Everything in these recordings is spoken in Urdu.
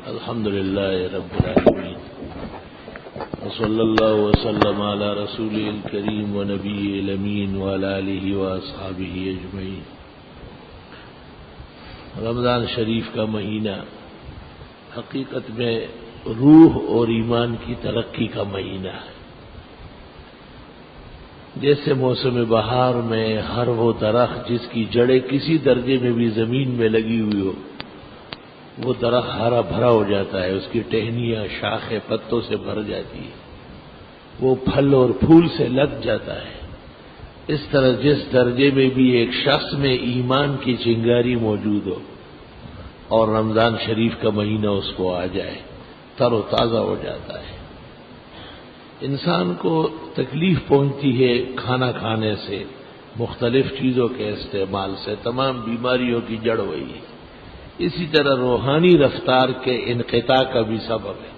الحمد لله رب العالمين وصلى الله وسلم على رسوله الكريم ونبيه الأمين وعلى آله وأصحابه أجمعين۔ رمضان شریف کا مہینہ حقیقت میں روح اور ایمان کی ترقی کا مہینہ ہے۔ جیسے موسم بہار میں ہر وہ درخت جس کی جڑیں کسی درجے میں بھی زمین میں لگی ہوئی ہو وہ درخت ہرا بھرا ہو جاتا ہے، اس کی ٹہنیاں شاخیں پتوں سے بھر جاتی ہے، وہ پھل اور پھول سے لگ جاتا ہے۔ اس طرح جس درجے میں بھی ایک شخص میں ایمان کی چنگاری موجود ہو اور رمضان شریف کا مہینہ اس کو آ جائے تر و تازہ ہو جاتا ہے۔ انسان کو تکلیف پہنچتی ہے کھانا کھانے سے، مختلف چیزوں کے استعمال سے، تمام بیماریوں کی جڑ وہی ہے۔ اسی طرح روحانی رفتار کے انقطاع کا بھی سبب ہے۔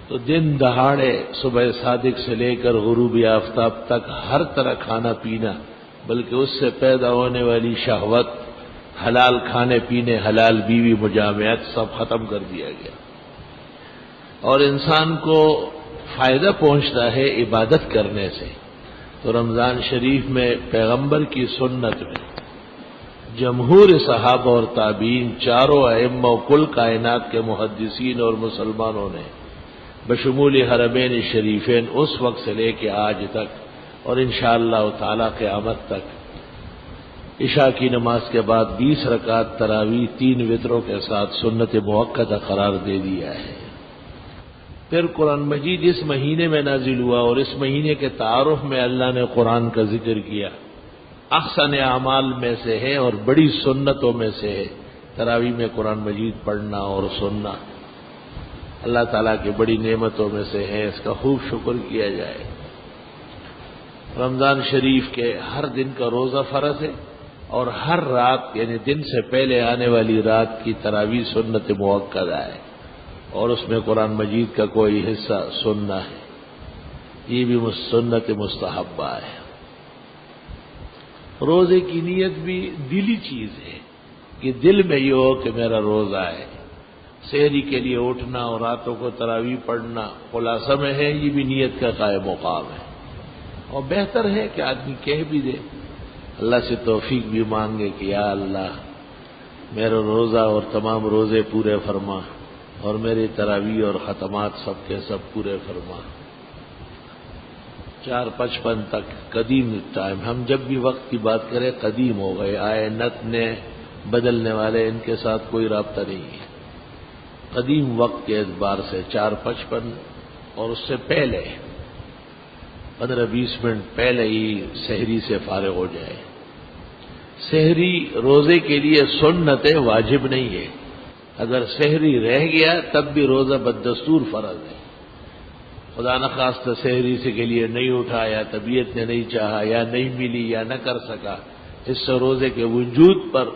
تو دن دہاڑے صبح صادق سے لے کر غروب آفتاب تک ہر طرح کھانا پینا، بلکہ اس سے پیدا ہونے والی شہوت، حلال کھانے پینے، حلال بیوی مجامعت سب ختم کر دیا گیا، اور انسان کو فائدہ پہنچتا ہے عبادت کرنے سے۔ تو رمضان شریف میں پیغمبر کی سنت میں جمہور صحابہ اور تابعین، چاروں ائمہ و کل کائنات کے محدثین اور مسلمانوں نے بشمول حرمین شریفین اس وقت سے لے کے آج تک اور انشاءاللہ تعالی قیامت تک عشاء کی نماز کے بعد 20 رکعت تراویح 3 وتروں کے ساتھ سنت موقتہ قرار دے دیا ہے۔ پھر قرآن مجید اس مہینے میں نازل ہوا، اور اس مہینے کے تعارف میں اللہ نے قرآن کا ذکر کیا۔ احسن اعمال میں سے ہے اور بڑی سنتوں میں سے ہے تراویح میں قرآن مجید پڑھنا اور سننا۔ اللہ تعالیٰ کی بڑی نعمتوں میں سے ہے، اس کا خوب شکر کیا جائے۔ رمضان شریف کے ہر دن کا روزہ فرض ہے، اور ہر رات یعنی دن سے پہلے آنے والی رات کی تراویح سنت موقدہ ہے، اور اس میں قرآن مجید کا کوئی حصہ سننا ہے، یہ بھی سنت مستحبہ ہے۔ روزے کی نیت بھی دلی چیز ہے کہ دل میں یہ ہو کہ میرا روزہ ہے۔ سحری کے لیے اٹھنا اور راتوں کو تراویح پڑھنا خلاصہ میں ہے، یہ بھی نیت کا قائم مقام ہے، اور بہتر ہے کہ آدمی کہہ بھی دے، اللہ سے توفیق بھی مانگے کہ یا اللہ میرا روزہ اور تمام روزے پورے فرما، اور میری تراویح اور ختمات سب کے سب پورے فرما۔ 4:55 تک قدیم ٹائم، ہم جب بھی وقت کی بات کریں قدیم ہو گئے، آئے نت نے بدلنے والے ان کے ساتھ کوئی رابطہ نہیں ہے۔ قدیم وقت کے اعتبار سے 4:55 اور اس سے پہلے 15-20 منٹ پہلے ہی سحری سے فارغ ہو جائے۔ سحری روزے کے لیے سنت ہے، واجب نہیں ہے۔ اگر سحری رہ گیا تب بھی روزہ بدستور فرض ہے۔ خدا نخواستہ سحری سے کے لیے نہیں اٹھا، یا طبیعت نے نہیں چاہا، یا نہیں ملی، یا نہ کر سکا، اس سے روزے کے وجود پر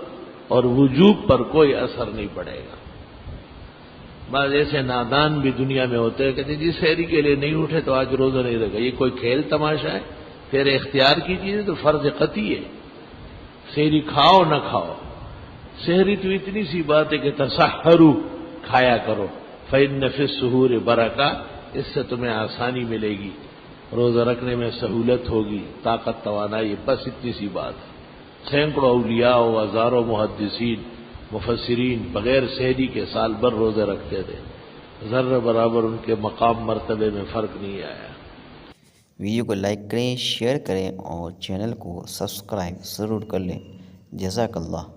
اور وجوب پر کوئی اثر نہیں پڑے گا۔ بعض ایسے نادان بھی دنیا میں ہوتے ہیں، کہتے ہیں جی سحری کے لیے نہیں اٹھے تو آج روزہ نہیں رہے گا۔ یہ کوئی کھیل تماشا ہے؟ پھر اختیار کی چیز تو فرض قطعی ہے، سحری کھاؤ نہ کھاؤ۔ سحری تو اتنی سی بات ہے کہ تسحروا، کھایا کرو، فإن فی السحور برکہ، اس سے تمہیں آسانی ملے گی، روزہ رکھنے میں سہولت ہوگی، طاقت توانائی، بس اتنی سی بات ہے۔ سینکڑوں اولیاء و ہزاروں محدثین مفسرین بغیر سحری کے سال بھر روزے رکھتے تھے، ذرہ برابر ان کے مقام مرتبے میں فرق نہیں آیا۔ ویڈیو کو لائک کریں، شیئر کریں اور چینل کو سبسکرائب ضرور کر لیں۔ جزاک اللہ۔